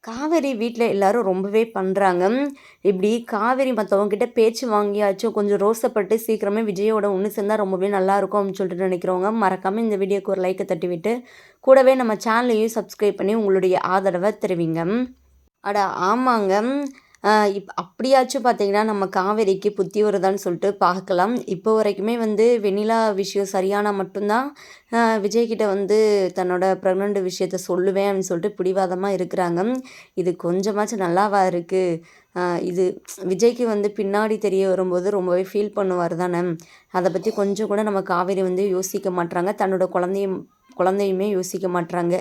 காவேரி வீட்ல எல்லாரும் ரொம்பவே பண்றாங்க. இப்படி காவேரி மத்தவங்ககிட்ட பேச்சு வாங்கியாச்சும் கொஞ்சம் ரோசப்பட்டு சீக்கிரமே விஜயோட ஒண்ணு சேர்ந்தா ரொம்பவே நல்லாயிருக்கும் அப்படின்னு சொல்லிட்டு நினைக்கிறவங்க, மறக்காம இந்த வீடியோக்கு ஒரு லைக்க தட்டிவிட்டு, கூடவே நம்ம சேனலையும் சப்ஸ்கிரைப் பண்ணி உங்களுடைய ஆதரவ தெரிவிங்க. அட ஆமாங்க. அப்படியாச்சும் பார்த்தீங்கன்னா, நம்ம காவேரிக்கு புத்தி வருதான்னு சொல்லிட்டு பார்க்கலாம். இப்போ வரைக்குமே வந்து வெண்ணிலா விஷயம் சரியானா மட்டும் தான் விஜய் கிட்ட வந்து தன்னோட ப்ரெக்னன்ட் விஷயத்த சொல்லுவேன் அப்படின்னு சொல்லிட்டு பிடிவாதமா இருக்கிறாங்க. இது கொஞ்சமாச்சும் நல்லாவா இருக்கு? இது விஜய்க்கு வந்து பின்னாடி தெரிய வரும்போது ரொம்பவே ஃபீல் பண்ணுவார் தானே! அத பத்தி கொஞ்சம் கூட நம்ம காவேரி வந்து யோசிக்க மாட்றாங்க. தன்னோட குழந்தையுமே யோசிக்க மாட்றாங்க.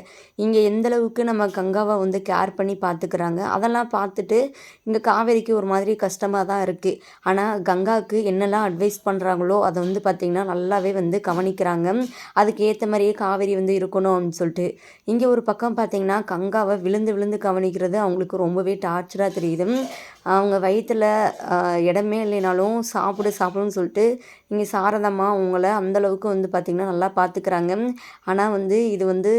இங்க எந்த அளவுக்கு நம்ம கங்காவ வந்து கேர் பண்ணி பார்த்துக்கிறாங்க. அதெல்லாம் பார்த்துட்டு இங்க காவேரிக்கு ஒரு மாதிரி கஷ்டமா தான் இருக்கு. ஆனா கங்காவுக்கு என்னெல்லாம் அட்வைஸ் பண்றாங்களோ, அத வந்து பார்த்தீங்கன்னா, நல்லாவே வந்து கவனிக்கிறாங்க. அதுக்கு ஏத்த மாரியே காவேரி வந்து இருக்கணும் அப்படின்னு சொல்லிட்டு. இங்க ஒரு பக்கம் பார்த்தீங்கன்னா, கங்காவ விழுந்து விழுந்து கவனிக்கிறது அவங்களுக்கு ரொம்பவே டார்ச்சரா தெரியுது. அவங்க வயித்துல இடமே இல்லைனாலும் சாப்பிடுன்னு சொல்லிட்டு, இங்க சாரதாம்மா அவங்கள அந்த அளவுக்கு வந்து பார்த்தீங்கன்னா, நல்லா பார்த்துக்கிறாங்க. ஆனா வந்து இது வந்து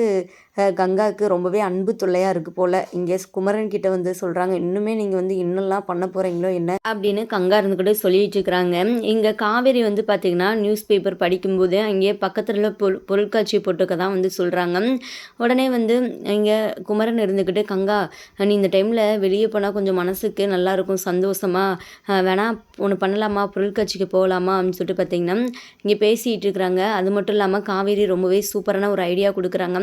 கங்காவுக்கு ரொம்பவே அன்பு தொல்லையா இருக்கு போல. இங்கே குமரன் கிட்ட வந்து சொல்றாங்க, "இன்னுமே நீங்க வந்து என்னலாம் பண்ண போறீங்களோ என்ன?" அப்படின்னு கங்கா இருந்துக்கிட்டு சொல்லிட்டு இருக்கிறாங்க. இங்க காவேரி வந்து பார்த்தீங்கன்னா, நியூஸ் பேப்பர் படிக்கும்போது அங்கேயே பக்கத்துல பொருட்காட்சி போட்டுருக்கதா வந்து சொல்றாங்க. உடனே வந்து இங்க குமரன் இருந்துக்கிட்டு, "கங்கா நீ இந்த டைம்ல வெளியே போனா கொஞ்சம் மனசுக்கு நல்லாயிருக்கும் சந்தோஷமா. வேணா ஒண்ணு பண்ணலாமா? பொருட்காட்சிக்கு போகலாமா?" அப்படின்னு சொல்லிட்டு பார்த்தீங்கன்னா, இங்கே பேசிட்டு இருக்கிறாங்க. அது மட்டும் இல்லாம காவேரி ரொம்பவே சூப்பரான ஒரு ஐடியா குடுக்குறாங்க.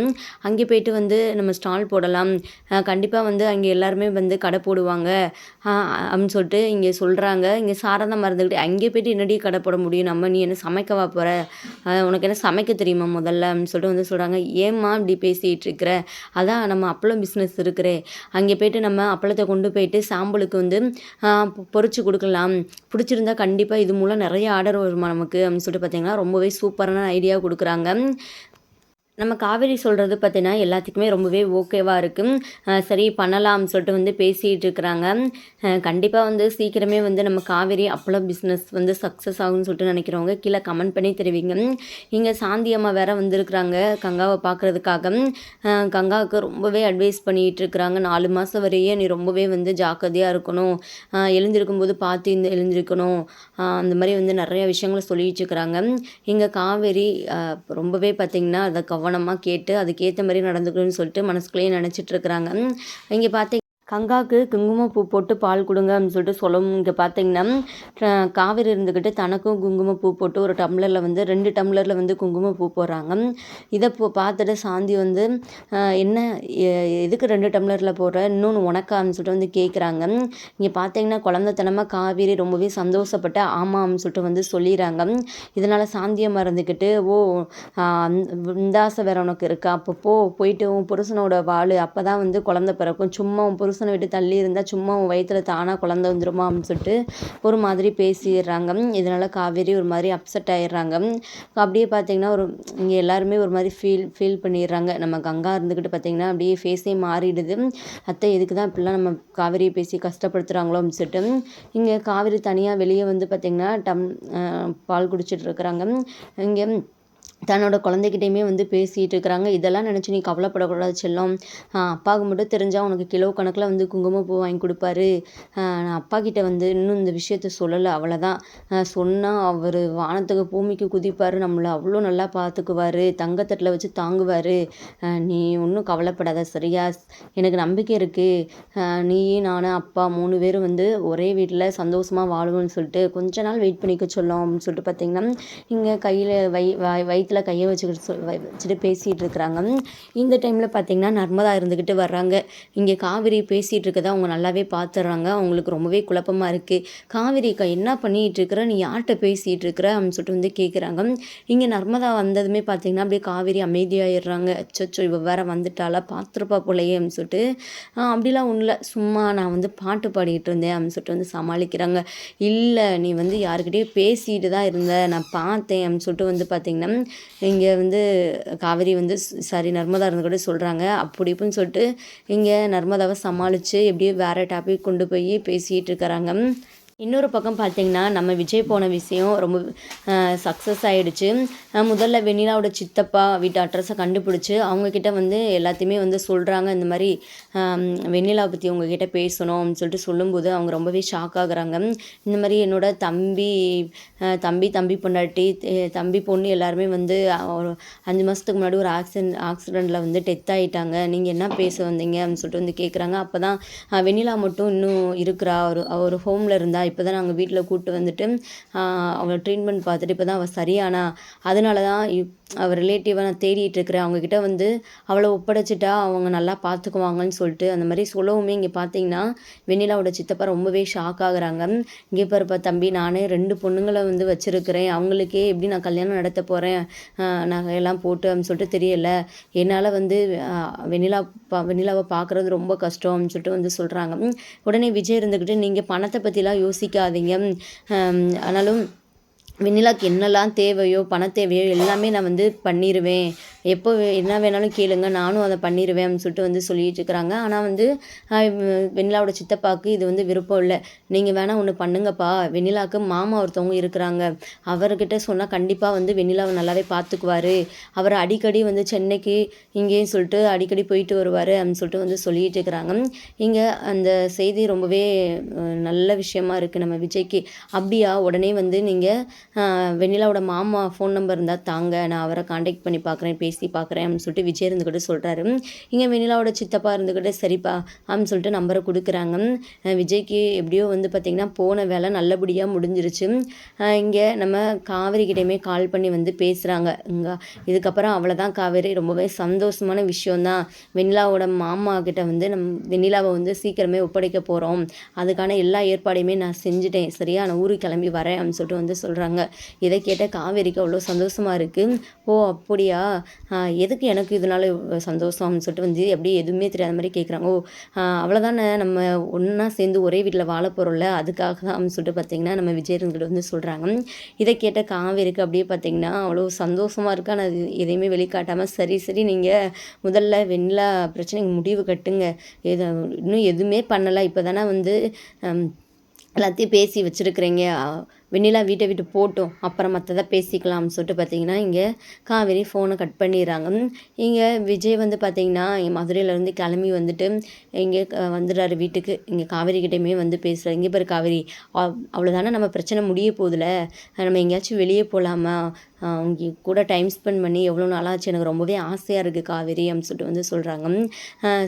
அங்கே போயிட்டு வந்து நம்ம ஸ்டால் போடலாம். கண்டிப்பா வந்து அங்கே எல்லாருமே வந்து கடை போடுவாங்க. அப்படின்னு சொல்லிட்டு இங்கே சொல்றாங்க. இங்கே சாரதாம்மா இருந்துக்கிட்டு, "அங்கே போயிட்டு என்னடி கடை போட முடியும்? நீ என்ன சமைக்கவா போற? உனக்கு என்ன சமைக்க தெரியுமா முதல்ல?" அப்படின்னு சொல்லிட்டு வந்து சொல்றாங்க. "ஏம்மா இப்படி பேசிட்டு இருக்கிற? அதான் நம்ம அப்பளம் பிஸ்னஸ் இருக்குறே. அங்கே போயிட்டு நம்ம அப்பளத்த கொண்டு போயிட்டு சாம்பிளுக்கு வந்து பொரிச்சு குடுக்கலாம். பிடிச்சிருந்தா கண்டிப்பா இது மூலம் நிறைய ஆர்டர் வருமா நமக்கு?" அப்படின்னு சொல்லிட்டு பார்த்தீங்கன்னா, ரொம்பவே சூப்பரான ஐடியா குடுக்குறாங்க. நம்ம காவேரி சொல்கிறது பார்த்தீங்கன்னா, எல்லாத்துக்குமே ரொம்பவே ஓகேவா இருக்கு. சரி பண்ணலாம்னு சொல்லிட்டு வந்து பேசிட்டு இருக்கிறாங்க. கண்டிப்பா வந்து சீக்கிரமே வந்து நம்ம காவேரி அப்பளம் பிஸ்னஸ் வந்து சக்ஸஸ் ஆகும்னு சொல்லிட்டு நினைக்கிறவங்க கீழே கமெண்ட் பண்ணி தெரிவிங்க. இங்கே சாந்தி அம்மா வேற வந்திருக்கிறாங்க கங்காவை பார்க்குறதுக்காக. கங்காவுக்கு ரொம்பவே அட்வைஸ் பண்ணிகிட்டு இருக்கிறாங்க. 4 மாதம் வரையே நீ ரொம்பவே வந்து ஜாக்கிரதையாக இருக்கணும். எழுந்திருக்கும்போது பார்த்து எழுந்திருக்கணும். அந்த மாதிரி வந்து நிறைய விஷயங்களை சொல்லிட்டு இருக்கிறாங்க. இங்கே காவேரி ரொம்பவே பார்த்திங்கன்னா அதை கவனமாக கேட்டு அதுக்கேற்ற மாதிரி நடந்துக்கணும்னு சொல்லிட்டு மனசுக்குள்ளேயே நினச்சிட்டு இருக்கிறாங்க. இங்கே பார்த்தீங்க கங்காவுக்கு குங்குமப்பூ போட்டு பால் கொடுங்க அப்படின்னு சொல்லிட்டு சொல்லவும் இங்கே பார்த்தீங்கன்னா காவேரி இருந்துக்கிட்டு தனக்கும் குங்குமப்பூ போட்டு ஒரு டம்ளரில் வந்து 2 டம்ளரில் வந்து குங்குமப்பூ போடுறாங்க. இதை பார்த்துட்டு சாந்தி வந்து என்ன எதுக்கு 2 டம்ளரில் போடுற இன்னொன்று உனக்கான்னு சொல்லிட்டு வந்து கேட்குறாங்க. இங்கே பார்த்தீங்கன்னா குழந்தைத்தனமாக காவேரி ரொம்பவே சந்தோஷப்பட்டு ஆமாம் அப்படின்னு சொல்லிட்டு வந்து சொல்லிடுறாங்க. இதனால் சாந்தியம்மா இருந்துக்கிட்டு இந்த ஆசை வேற உனக்கு இருக்கா? அப்போ போயிட்டு உன் புருஷனோட வாழு. அப்போ தான் வந்து குழந்தை பிறக்கும். சும்மா உன் புருஷனை விட்டு தள்ளி இருந்தால் சும்மா உன் வயித்துல தானாக குழந்தை வந்துருமா அப்படின்னு சொல்லிட்டு ஒரு மாதிரி பேசிடுறாங்க. இதனால் காவேரி ஒரு மாதிரி அப்செட் ஆயிடுறாங்க. அப்படியே பார்த்தீங்கன்னா இங்கே எல்லாருமே ஒரு மாதிரி ஃபீல் பண்ணிடுறாங்க. நம்ம கங்கா இருந்துக்கிட்டு பார்த்தீங்கன்னா அப்படியே ஃபேஸே மாறிடுது. அத்தை எதுக்கு தான் இப்படிலாம் நம்ம காவேரியை பேசி கஷ்டப்படுத்துகிறாங்களோ அப்படின்னு சொல்லிட்டு இங்கே காவேரி தனியாக வெளியே வந்து பார்த்தீங்கன்னா பால் குடிச்சிட்டு இருக்கிறாங்க. இங்கே தன்னோட குழந்தைகிட்டையுமே வந்து பேசிகிட்டு இருக்கிறாங்க. இதெல்லாம் நினச்சி நீ கவலைப்படக்கூடாது செல்லம். அப்பாவுக்கு மட்டும் தெரிஞ்சால் உனக்கு கிலோ கணக்கில் வந்து குங்குமப்பூ வாங்கி கொடுப்பாரு. நான் அப்பா கிட்ட வந்து இன்னும் இந்த விஷயத்த சொல்லலை அவ்வளோதான். சொன்னால் அவர் வானத்துக்கு பூமிக்கு குதிப்பார். நம்மளை அவ்வளோ நல்லா பார்த்துக்குவார். தங்கத்தட்டில் வச்சு தாங்குவார். நீ ஒன்றும் கவலைப்படாத சரியா? எனக்கு நம்பிக்கை இருக்குது. நீ நான் அப்பா 3 பேரும் வந்து ஒரே வீட்டில் சந்தோஷமாக வாழுவோம்னு சொல்லிட்டு கொஞ்ச நாள் வெயிட் பண்ணிக்க சொல்லும் அப்படின்னு சொல்லிட்டு பார்த்தீங்கன்னா இங்கே கையில் வயிற்றுல கையை வச்சுட்டு பேசிகிட்டு இருக்கிறாங்க. இந்த டைமில் பார்த்தீங்கன்னா நர்மதா இருந்துக்கிட்டு வர்றாங்க. இங்கே காவேரி பேசிகிட்டு இருக்கதை அவங்க நல்லாவே பார்த்துடுறாங்க. அவங்களுக்கு ரொம்பவே குழப்பமாக இருக்குது. காவேரிக்கா என்ன பண்ணிகிட்டு இருக்கிற? நீ யார்கிட்ட பேசிகிட்டு இருக்கிற அப்படின்னு சொல்லிட்டு வந்து கேட்குறாங்க. இங்கே நர்மதா வந்ததுமே பார்த்தீங்கன்னா அப்படியே காவேரி அமைதியாகிடுறாங்க. அச்சோ இவ வேற வந்துட்டாளா பார்த்துருப்பா போலையே அப்படின்னு சொல்லிட்டு அப்படிலாம் ஒன்றும் இல்லை, சும்மா நான் வந்து பாட்டு பாடிக்கிட்டு இருந்தேன் அப்படின்னு சொல்லிட்டு வந்து சமாளிக்கிறாங்க. இல்லை நீ வந்து யாருக்கிட்டேயும் பேசிகிட்டு தான் இருந்த, நான் பார்த்தேன் அப்படின்னு சொல்லிட்டு வந்து பார்த்தீங்கன்னா இங்கே வந்து காவேரி வந்து சாரி நர்மதா இருந்து கூட சொல்கிறாங்க. அப்படி இப்படின்னு சொல்லிட்டு இங்கே நர்மதாவை சமாளித்து எப்படியோ வேறு டாபிக் கொண்டு போய் பேசிகிட்டு இருக்கிறாங்க. இன்னொரு பக்கம் பார்த்தீங்கன்னா, நம்ம விஜய் போன விஷயம் ரொம்ப சக்ஸஸ் ஆயிடுச்சு. முதல்ல வெண்ணிலாவோட சித்தப்பா வீட்டு அட்ரஸை கண்டுபிடிச்சு, அவங்கக்கிட்ட வந்து எல்லாத்தையுமே வந்து சொல்கிறாங்க. இந்த மாதிரி வெண்ணிலாவை பற்றி உங்ககிட்ட பேசணும் அப்படின்னு சொல்லிட்டு சொல்லும்போது, அவங்க ரொம்பவே ஷாக் ஆகுறாங்க. இந்த மாதிரி என்னோட தம்பி பொண்டாட்டி, தம்பி பொண்ணு எல்லாருமே வந்து ஒரு 5 மாதத்துக்கு முன்னாடி ஒரு ஆக்சிடெண்ட்டில் வந்து டெத் ஆகிட்டாங்க. நீங்கள் என்ன பேச வந்தீங்க அப்படின்னு சொல்லிட்டு வந்து கேட்குறாங்க. அப்போ தான் வெண்ணிலா மட்டும் இன்னும் இருக்கிறா. அவர் ஹோமில் இருந்தா. இப்போ தான் நாங்கள் வீட்டில் கூப்பிட்டு வந்துட்டு அவளை ட்ரீட்மெண்ட் பார்த்துட்டு இப்போ தான் அவள் சரியானா. அதனால தான் அவர் ரிலேட்டிவாக நான் தேடிட்டு இருக்கிறேன். அவங்கக்கிட்ட வந்து அவளை ஒப்படைச்சிட்டா அவங்க நல்லா பார்த்துக்குவாங்கன்னு சொல்லிட்டு அந்த மாதிரி சொல்லவுமே இங்கே பார்த்தீங்கன்னா வெண்ணிலாவோட சித்தப்பா ரொம்பவே ஷாக் ஆகுறாங்க. இங்கே பாருப்பா தம்பி, நானே 2 பொண்ணுங்களை வந்து வச்சுருக்கிறேன். அவங்களுக்கே எப்படி நான் கல்யாணம் நடத்த போகிறேன் நகையெல்லாம் போட்டு அப்படின்னு சொல்லிட்டு தெரியல. என்னால் வந்து வெண்ணிலாவை பார்க்குறது ரொம்ப கஷ்டம் அப்படின்னு சொல்லிட்டு வந்து சொல்கிறாங்க. உடனே விஜய் இருந்துக்கிட்டு நீங்கள் பணத்தை பற்றிலாம் யோசிக்காதீங்க. ஆனாலும் வெண்ணிலாவுக்கு என்னெல்லாம் தேவையோ தேவையோ எல்லாமே நான் வந்து பண்ணிடுவேன். எப்போ என்ன வேணாலும் கேளுங்க, நானும் அதை பண்ணிடுவேன் அப்படின்னு சொல்லிட்டு வந்து சொல்லிட்டு இருக்கிறாங்க. ஆனால் வந்து வெண்ணிலாவோட சித்தப்பாவுக்கு இது வந்து விருப்பம் இல்லை. நீங்கள் வேணால் ஒன்று பண்ணுங்கப்பா, வெண்ணிலாவுக்கு மாமா ஒருத்தவங்க இருக்கிறாங்க, அவர்கிட்ட சொன்னால் கண்டிப்பாக வந்து வெண்ணிலாவை நல்லாவே பார்த்துக்குவார். அவர் அடிக்கடி வந்து சென்னைக்கு இங்கேயும் சொல்லிட்டு அடிக்கடி போயிட்டு வருவார் அப்படின்னு சொல்லிட்டு வந்து சொல்லிட்டு இருக்கிறாங்க. இங்கே அந்த செய்தி ரொம்பவே நல்ல விஷயமா இருக்குது நம்ம விஜய்க்கு. அப்படியா, உடனே வந்து நீங்கள் வெண்ணிலாவோட மாமா ஃபோன் நம்பர் இருந்தால் தாங்க, நான் அவரை காண்டாக்ட் பண்ணி பார்க்குறேன், பேசி பார்க்குறேன் அப்படின்னு சொல்லிட்டு விஜய் இருந்துக்கிட்டு சொல்கிறாரு. இங்கே வெண்ணிலாவோட சித்தப்பா இருந்துக்கிட்டு சரிப்பா அப்படின்னு சொல்லிட்டு நம்பரை கொடுக்குறாங்க. விஜய்க்கு எப்படியோ வந்து பார்த்திங்கன்னா போன வேலை நல்லபடியாக முடிஞ்சிருச்சு. இங்கே நம்ம காவேரி கிட்டேயுமே கால் பண்ணி வந்து பேசுகிறாங்க. இதுக்கப்புறம் அவ்வளோதான் காவேரி, ரொம்பவே சந்தோஷமான விஷயந்தான். வெண்ணிலாவோட மாமா கிட்ட வந்து வெண்ணிலாவை வந்து சீக்கிரமே ஒப்படைக்க போகிறோம். அதுக்கான எல்லா ஏற்பாடையுமே நான் செஞ்சுட்டேன், சரியா, நான் ஊருக்கு கிளம்பி வரேன் அப்படின்னு சொல்லிட்டு வந்து சொல்கிறாங்க. இதை கேட்ட காவேரிக்கு அவ்வளோ சந்தோஷமாக இருக்குது. ஓ அப்படியா, எதுக்கு எனக்கு இதனால சந்தோஷம்னு சொல்லிட்டு வந்து எப்படி எதுவுமே தெரியாத மாதிரி கேட்குறாங்க. ஓ அவ்வளோதானே, நம்ம ஒன்றா சேர்ந்து ஒரே வீட்டில் வாழ போகிறோம்ல, அதுக்காக தான் அப்படின்னு சொல்லிட்டு பார்த்திங்கன்னா நம்ம விஜயன்கிட்ட வந்து சொல்கிறாங்க. இதை கேட்ட காவேரிக்கு அப்படியே பார்த்திங்கன்னா அவ்வளோ சந்தோஷமாக இருக்குது. ஆனால் அது எதையுமே வெளிக்காட்டாமல் சரி நீங்கள் முதல்ல வெண்ணிலா பிரச்சனைக்கு முடிவு கட்டுங்க, இன்னும் எதுவுமே பண்ணலை, இப்போ தானே வந்து எல்லாத்தையும் பேசி வச்சுருக்குறீங்க, வெண்ணிலா வீட்டை விட்டு போட்டோம், அப்புறம் மற்றதை பேசிக்கலாம்னு சொல்லிட்டு பார்த்தீங்கன்னா இங்கே காவேரி ஃபோனை கட் பண்ணிடுறாங்க. இங்கே விஜய் வந்து பார்த்திங்கன்னா இங்கே மதுரையிலேருந்து கிளம்பி வந்துட்டு இங்கே வந்துடுறாரு வீட்டுக்கு. இங்கே காவேரி கிட்டேயுமே வந்து பேசுகிறார். இங்கே பாரு காவேரி, அவ்வளோதானே நம்ம பிரச்சனை முடிய போதில், நம்ம எங்கேயாச்சும் வெளியே போகலாமா, அவங்க கூட டைம் ஸ்பெண்ட் பண்ணி எவ்வளோ நாளாச்சு, எனக்கு ரொம்பவே ஆசையாக இருக்குது காவேரி அப்படின்னு சொல்லிட்டு வந்து சொல்கிறாங்க.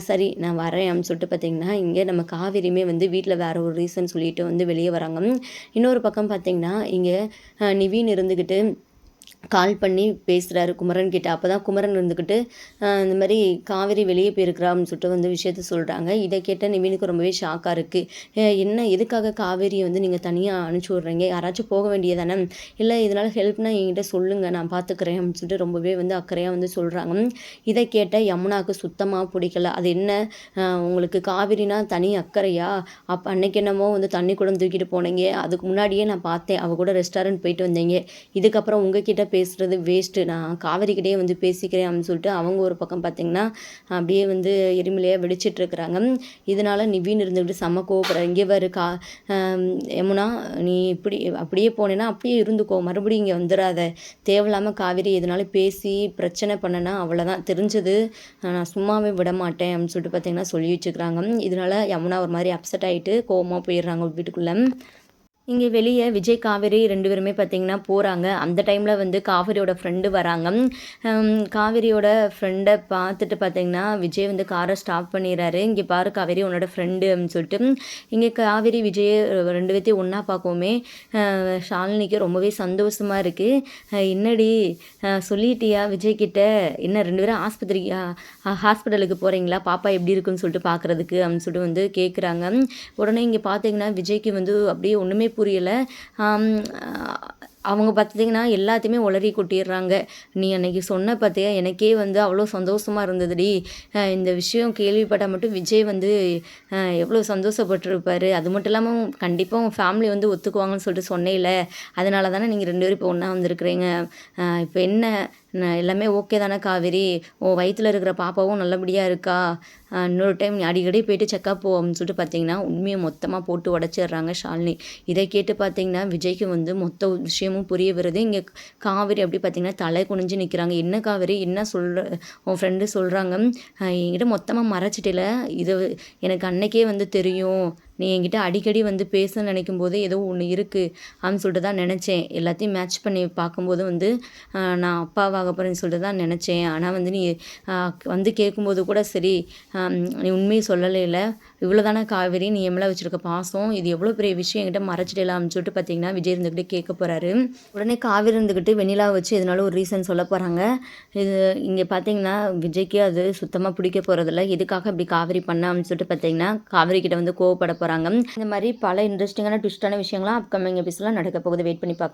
சரி நான் வரேன் அப்படின்னு சொல்லிட்டு பார்த்திங்கன்னா இங்கே நம்ம காவேரியுமே வந்து வீட்டில் வேறு ஒரு ரீசன் சொல்லிட்டு வந்து வெளியே வராங்க. இன்னொரு பக்கம் பார்த்திங்கன்னா இங்கே நிவின் இருந்துக்கிட்டு கால் பண்ணி பேசுகிறாரு குமரன் கிட்ட. அப்போ தான் குமரன் இருந்துக்கிட்டு இந்த மாதிரி காவேரி வெளியே போயிருக்கிறான்னு சொல்லிட்டு வந்து விஷயத்த சொல்கிறாங்க. இதை கேட்ட நிவினுக்கு ரொம்பவே ஷாக்காக இருக்குது. என்ன, எதுக்காக காவேரியை வந்து நீங்கள் தனியாக அனுப்பிச்சி விட்றீங்க, யாராச்சும் போக வேண்டியதானே, இல்லை இதனால் ஹெல்ப்னா என்கிட்ட சொல்லுங்கள், நான் பார்த்துக்கிறேன் அப்படின்னு சொல்லிட்டு ரொம்பவே வந்து அக்கறையாக வந்து சொல்கிறாங்க. இதை கேட்ட யமுனாவுக்கு சுத்தமாக பிடிக்கல. அது என்ன, உங்களுக்கு காவேரினா தனி அக்கறையா, அப்போ அன்னைக்கு என்னமோ வந்து தண்ணி கூட தூக்கிட்டு போனீங்க, அதுக்கு முன்னாடியே நான் பார்த்தேன் அவள் கூட ரெஸ்டாரண்ட் போயிட்டு வந்தீங்க, இதுக்கப்புறம் உங்ககிட்ட பேசுகிறது வேஸ்ட்டு, நான் காவேரிக்கிட்டே வந்து பேசிக்கிறேன் அப்படின்னு சொல்லிட்டு அவங்க ஒரு பக்கம் பார்த்திங்கன்னா அப்படியே வந்து எரிமலையாக வெடிச்சிட்ருக்குறாங்க. இதனால் நிவின் இருந்துக்கிட்டு செம்ம கோவப்படுறாரு. இங்கே வரு யமுனா, நீ இப்படி அப்படியே போனேன்னா அப்படியே இருந்துக்கோ, மறுபடியும் இங்கே வந்துடாத, தேவையில்லாமல் காவேரி எதனாலும் பேசி பிரச்சனை பண்ணனா அவ்வளோதான், தெரிஞ்சது நான் சும்மாவே விட மாட்டேன் அப்படின்னு சொல்லிட்டு பார்த்திங்கன்னா சொல்லி வச்சுக்கிறாங்க. இதனால் யமுனா ஒரு மாதிரி அப்செட் ஆகிட்டு கோவமாக போயிடுறாங்க வீட்டுக்குள்ளே. இங்கே வெளியே விஜய் காவேரி 2 பேருமே பார்த்திங்கன்னா போகிறாங்க. அந்த டைமில் வந்து காவேரியோட ஃப்ரெண்டு வராங்க. காவேரியோட ஃப்ரெண்டை பார்த்துட்டு பார்த்திங்கன்னா விஜய் வந்து காரை ஸ்டாப் பண்ணிடுறாரு. இங்கே பாரு காவேரி, உன்னோட ஃப்ரெண்டு அப்படின்னு சொல்லிட்டு. இங்கே காவேரி விஜய் 2 பேர்த்தையும் ஒன்றா பார்க்கவுமே ஷாலினிக்கு ரொம்பவே சந்தோஷமாக இருக்குது. என்னடி சொல்லிட்டியா விஜய்கிட்ட, என்ன 2 பேரும் ஹாஸ்பிட்டலுக்கு போகிறீங்களா, பாப்பா எப்படி இருக்குன்னு சொல்லிட்டு பார்க்குறதுக்கு அப்படின்னு சொல்லிட்டு வந்து கேட்குறாங்க. உடனே இங்கே பார்த்திங்கன்னா விஜய்க்கு வந்து அப்படியே ஒன்றுமே புரியலை. அவங்க பார்த்திங்கன்னா எல்லாத்தையுமே உளறி கொட்டிடுறாங்க. நீ அன்றைக்கி சொன்ன பார்த்தியா, எனக்கே வந்து அவ்வளோ சந்தோஷமாக இருந்ததுடி, இந்த விஷயம் கேள்விப்பட்டால் மட்டும் விஜய் வந்து எவ்வளோ சந்தோஷப்பட்டிருப்பார், அது மட்டும் இல்லாமல் கண்டிப்பாக உன் ஃபேமிலி வந்து ஒத்துக்குவாங்கன்னு சொல்லிட்டு சொன்னேல, அதனால தானே நீங்கள் 2 பேரும் இப்போ ஒன்றா வந்திருக்கிறீங்க, இப்போ என்ன எல்லாமே ஓகே தானே காவேரி, உன் வயித்துல இருக்கிற பாப்பாவும் நல்லபடியாக இருக்கா, இன்னொரு டைம் நீ அடிக்கடி போயிட்டு செக்கப் போ அப்படின்னு சொல்லிட்டு பார்த்தீங்கன்னா உண்மையை மொத்தமாக போட்டு உடச்சிடுறாங்க ஷாலினி. இதை கேட்டு பார்த்தீங்கன்னா விஜய்க்கு வந்து மொத்த விஷயமும் புரிய வருது. இங்கே காவேரி அப்படி பார்த்தீங்கன்னா தலை குனிஞ்சு நிற்கிறாங்க. என்ன காவேரி, என்ன சொல்கிற, உன் ஃப்ரெண்டு சொல்கிறாங்க, என்கிட்ட மொத்தமாக மறைச்சிட்டில, இது எனக்கு அன்னைக்கே வந்து தெரியும், நீ என்கிட்ட அடிக்கடி வந்து பேசணும்னு நினைக்கும் போது ஏதோ ஒன்று இருக்குது அப்படின்னு சொல்லிட்டு தான் நினச்சேன். எல்லாத்தையும் மேட்ச் பண்ணி பார்க்கும்போது வந்து நான் அப்பாவாக போகிறேன்னு சொல்லிட்டு தான் நினச்சேன். ஆனால் வந்து நீ வந்து கேட்கும்போது கூட சரி, நீ உண்மையை சொல்லலைல, இவ்வளோ தானே காவேரி நீ என் மேலே வச்சுருக்க பாசம், இது எவ்வளோ பெரிய விஷயம் என்கிட்ட மறைச்சிடலாம் அப்படின்னு சொல்லிட்டு பார்த்தீங்கன்னா விஜய் இருந்துக்கிட்டு கேட்க போகிறாரு. உடனே காவேரி இருந்துக்கிட்டு வெண்ணிலா வச்சு எதனால ஒரு ரீசன் சொல்ல போகிறாங்க. இது இங்கே பார்த்தீங்கன்னா விஜய்க்கு அது சுத்தமாக பிடிக்க போகிறதில்ல. எதுக்காக இப்படி காவேரி பண்ண அப்படின்னு சொல்லிட்டு பார்த்தீங்கன்னா காவேரி கிட்ட வந்து கோவப்பட போகிறாங்க. இந்த மாதிரி பல இன்ட்ரெஸ்டிங்கான ட்விஸ்டான விஷயங்கள்லாம் அப்கமிங் எபிசோட்லாம் நடக்க போகுது. வெயிட் பண்ணி பார்க்கலாம்.